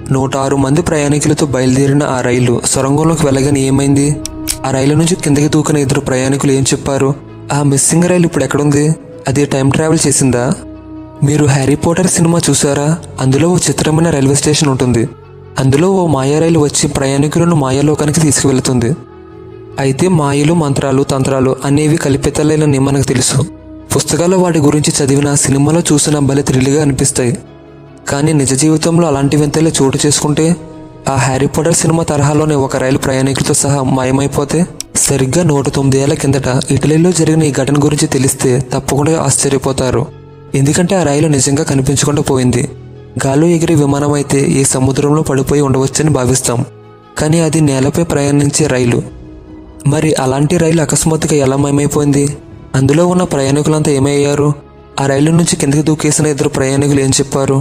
106 మంది ప్రయాణికులతో బయలుదేరిన ఆ రైలు సొరంగంలోకి వెళ్ళగానే ఏమైంది? ఆ రైలు నుంచి కిందకి దూకిన 2 ప్రయాణికులు ఏం చెప్పారు? ఆ మిస్సింగ్ రైలు ఇప్పుడు ఎక్కడుంది? అది టైం ట్రావెల్ చేసిందా? మీరు హ్యారీ పాటర్ సినిమా చూసారా? అందులో ఓ చిత్రమైన రైల్వే స్టేషన్ ఉంటుంది. అందులో ఓ మాయా రైలు వచ్చి ప్రయాణికులను మాయాలోకానికి తీసుకువెళుతుంది. అయితే మాయలు, మంత్రాలు, తంత్రాలు అనేవి కల్పితాలేనని మనకు తెలుసు. పుస్తకాల్లో వాటి గురించి చదివిన, సినిమాలో చూసిన భలే థ్రిల్గా అనిపిస్తాయి. కానీ నిజ జీవితంలో అలాంటి వింతలే చోటు చేసుకుంటే, ఆ హ్యారీ పాటర్ సినిమా తరహాలోనే ఒక రైలు ప్రయాణికులతో సహా మాయమైపోతే, సరిగ్గా 109 ఏళ్ల కిందట ఇటలీలో జరిగిన ఈ ఘటన గురించి తెలిస్తే తప్పకుండా ఆశ్చర్యపోతారు. ఎందుకంటే ఆ రైలు నిజంగా కనిపించకుండా పోయింది. గాల్లో ఎగిరే విమానం అయితే ఈ సముద్రంలో పడిపోయి ఉండవచ్చని భావిస్తాం. కానీ అది నేలపై ప్రయాణించే రైలు. మరి అలాంటి రైలు అకస్మాత్తుగా ఎలా మాయమైపోయింది? అందులో ఉన్న ప్రయాణికులంతా ఏమయ్యారు? ఆ రైలు నుంచి కిందకి దూకేసిన 2 ప్రయాణికులు ఏం చెప్పారు?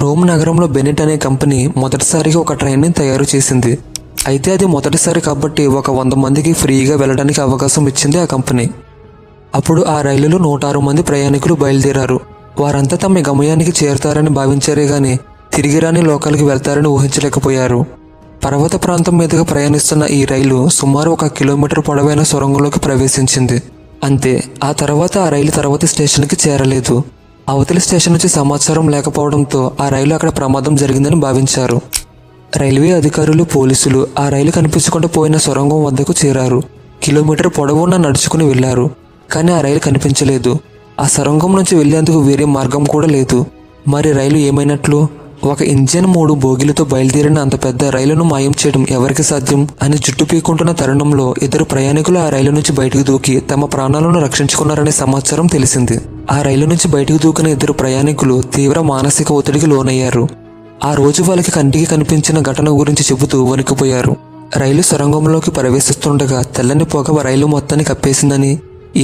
రోమ్ నగరంలో బెనెట్ అనే కంపెనీ మొదటిసారిగా ఒక ట్రైన్ని తయారు చేసింది. అయితే అది మొదటిసారి కాబట్టి ఒక 100 మందికి ఫ్రీగా వెళ్ళడానికి అవకాశం ఇచ్చింది ఆ కంపెనీ. అప్పుడు ఆ రైలులో 106 మంది ప్రయాణికులు బయలుదేరారు. వారంతా తమ గమ్యానికి చేరుతారని భావించారే గాని తిరిగి రాని లోకాలకు వెళ్తారని ఊహించలేకపోయారు. పర్వత ప్రాంతం మీదుగా ప్రయాణిస్తున్న ఈ రైలు సుమారు 1 కిలోమీటర్ పొడవైన సొరంగంలోకి ప్రవేశించింది. అంతే. ఆ తర్వాత ఆ రైలు తర్వాతి స్టేషన్కి చేరలేదు. అవతలి స్టేషన్ నుంచి సమాచారం లేకపోవడంతో ఆ రైలు అక్కడ ప్రమాదం జరిగిందని భావించారు. రైల్వే అధికారులు, పోలీసులు ఆ రైలు కనిపించకుండా పోయిన సొరంగం వద్దకు చేరారు. కిలోమీటర్ పొడవునా నడుచుకుని వెళ్లారు. కానీ ఆ రైలు కనిపించలేదు. ఆ సొరంగం నుంచి వెళ్లేందుకు వేరే మార్గం కూడా లేదు. మరి రైలు ఏమైనట్లు? ఒక ఇంజిన్ 3 బోగీలతో బయలుదేరిన అంత పెద్ద రైలును మాయం చేయడం ఎవరికి సాధ్యం అని జుట్టు పీకుంటున్న తరుణంలో 2 ప్రయాణికులు ఆ రైలు నుంచి బయటకు దూకి తమ ప్రాణాలను రక్షించుకున్నారనే సమాచారం తెలిసింది. ఆ రైలు నుంచి బయటకు దూకిన 2 ప్రయాణికులు తీవ్ర మానసిక ఒత్తిడికి లోనయ్యారు. ఆ రోజు వాళ్ళకి కంటికి కనిపించిన ఘటన గురించి చెబుతూ వణికిపోయారు. రైలు సొరంగంలోకి ప్రవేశిస్తుండగా తెల్లని పొగ రైలు మొత్తాన్ని కప్పేసిందని,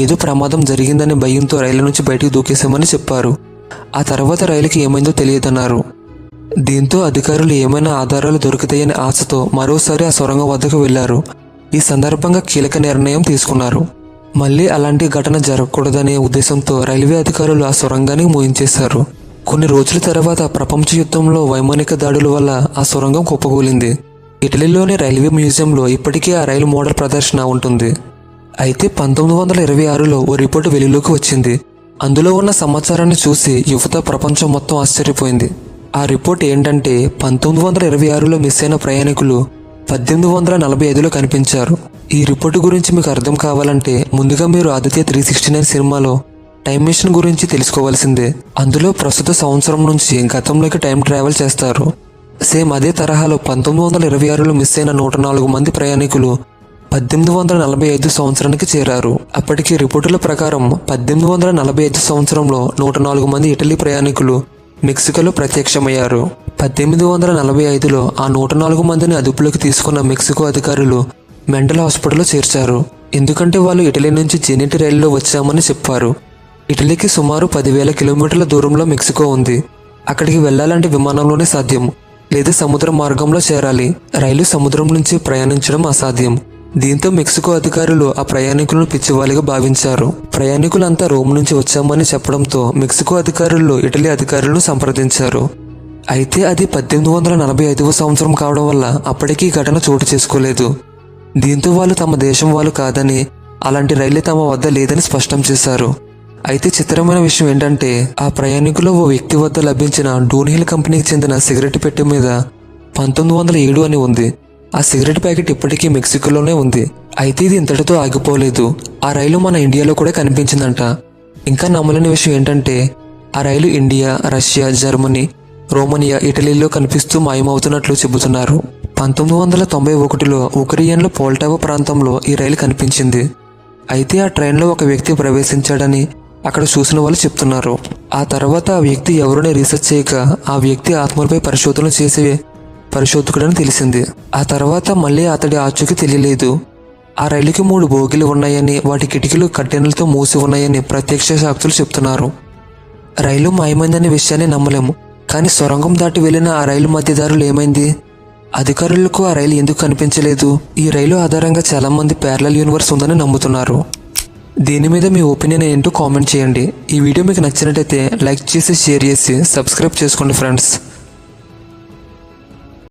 ఏదో ప్రమాదం జరిగిందని భయంతో రైలు నుంచి బయటకు దూకేశామని చెప్పారు. ఆ తర్వాత రైలుకి ఏమైందో తెలియదన్నారు. దీంతో అధికారులు ఏమైనా ఆధారాలు దొరుకుతాయని ఆశతో మరోసారి ఆ సొరంగం వద్దకు వెళ్లారు. ఈ సందర్భంగా కీలక నిర్ణయం తీసుకున్నారు. మళ్లీ అలాంటి ఘటన జరగకూడదనే ఉద్దేశంతో రైల్వే అధికారులు ఆ సొరంగాన్ని మూయించేశారు. కొన్ని రోజుల తర్వాత ప్రపంచ యుద్ధంలో వైమానిక దాడుల వల్ల ఆ సొరంగం కుప్పకూలింది. ఇటలీలోని రైల్వే మ్యూజియంలో ఇప్పటికీ ఆ రైలు మోడల్ ప్రదర్శన ఉంటుంది. అయితే 1926లో ఓ రిపోర్టు వెలుగులోకి వచ్చింది. అందులో ఉన్న సమాచారాన్ని చూసి యువత, ప్రపంచం మొత్తం ఆశ్చర్యపోయింది. ఆ రిపోర్ట్ ఏంటంటే 1926లో మిస్ అయిన ప్రయాణికులు 1845లో కనిపించారు. ఈ రిపోర్టు గురించి మీకు అర్థం కావాలంటే ముందుగా మీరు ఆదిత్య 369 సినిమాలో టైం మిషన్ గురించి తెలుసుకోవాల్సిందే. అందులో ప్రస్తుత సంవత్సరం నుంచి గతంలోకి టైం ట్రావెల్ చేస్తారు. సేమ్ అదే తరహాలో 1926లో మిస్ అయిన 104 మంది ప్రయాణికులు 1845 సంవత్సరానికి చేరారు. అప్పటికి రిపోర్టుల ప్రకారం 1845 సంవత్సరంలో 104 మంది ఇటలీ ప్రయాణికులు మెక్సికోలో ప్రత్యక్షమయ్యారు. 1845లో ఆ 104 మందిని అదుపులోకి తీసుకున్న మెక్సికో అధికారులు మెంటల్ హాస్పిటల్లో చేర్చారు. ఎందుకంటే వాళ్ళు ఇటలీ నుంచి జెనెట్ రైలులో వచ్చామని చెప్పారు. ఇటలీకి సుమారు 10,000 కిలోమీటర్ల దూరంలో మెక్సికో ఉంది. అక్కడికి వెళ్లాలంటే విమానంలోనే సాధ్యం, లేదా సముద్ర మార్గంలో చేరాలి. రైలు సముద్రం నుంచి ప్రయాణించడం అసాధ్యం. దీంతో మెక్సికో అధికారులు ఆ ప్రయాణికులను పిచ్చివాలిగా భావించారు. ప్రయాణికులంతా రోమ్ నుంచి వచ్చామని చెప్పడంతో మెక్సికో అధికారులు ఇటలీ అధికారులను సంప్రదించారు. అయితే అది 1845వ సంవత్సరం కావడం వల్ల అప్పటికీ ఘటన చోటు చేసుకోలేదు. దీంతో వాళ్ళు తమ దేశం వాళ్ళు కాదని, అలాంటి రైలు తమ వద్ద లేదని స్పష్టం చేశారు. అయితే చిత్రమైన విషయం ఏంటంటే ఆ ప్రయాణికులు ఓ వ్యక్తి వద్ద లభించిన డూన్హిల్ కంపెనీకి చెందిన సిగరెట్ పెట్టె మీద 1907 అని ఉంది. ఆ సిగరెట్ ప్యాకెట్ ఇప్పటికీ మెక్సికోలోనే ఉంది. అయితే ఇది ఇంతటితో ఆగిపోలేదు. ఆ రైలు మన ఇండియాలో కూడా కనిపించిందంట. ఇంకా నమ్మలేని విషయం ఏంటంటే ఆ రైలు ఇండియా, రష్యా, జర్మనీ, రోమనియా, ఇటలీలో కనిపిస్తూ మాయమవుతున్నట్లు చెబుతున్నారు. 1991లో ఉక్రెయిన్లో పోల్టావా ప్రాంతంలో ఈ రైలు కనిపించింది. అయితే ఆ ట్రైన్లో ఒక వ్యక్తి ప్రవేశించాడని అక్కడ చూసిన వాళ్ళు చెప్తున్నారు. ఆ తర్వాత ఆ వ్యక్తి ఎవరిని రీసెర్చ్ చేయక ఆ వ్యక్తి ఆత్మలపై పరిశోధనలు చేసే పరిశోధకుడని తెలిసింది. ఆ తర్వాత మళ్ళీ అతడి ఆచూకీ తెలియలేదు. ఆ రైలుకి 3 బోగీలు ఉన్నాయని, వాటి కిటికీలు కట్టెనలతో మూసి ఉన్నాయని ప్రత్యక్ష సాక్షులు చెప్తున్నారు. రైలు మాయమైందనే విషయాన్ని నమ్మలేము. కానీ సొరంగం దాటి వెళ్లిన ఆ రైలు మధ్యదారులు ఏమైంది? అధికారులకు ఆ రైలు ఎందుకు కనిపించలేదు? ఈ రైలు ఆధారంగా చాలా మంది ప్యారలల్ యూనివర్స్ ఉందని నమ్ముతున్నారు. దీని మీద మీ ఒపీనియన్ ఏంటో కామెంట్ చేయండి. ఈ వీడియో మీకు నచ్చినట్టయితే లైక్ చేసి, షేర్ చేసి, సబ్స్క్రైబ్ చేసుకోండి ఫ్రెండ్స్.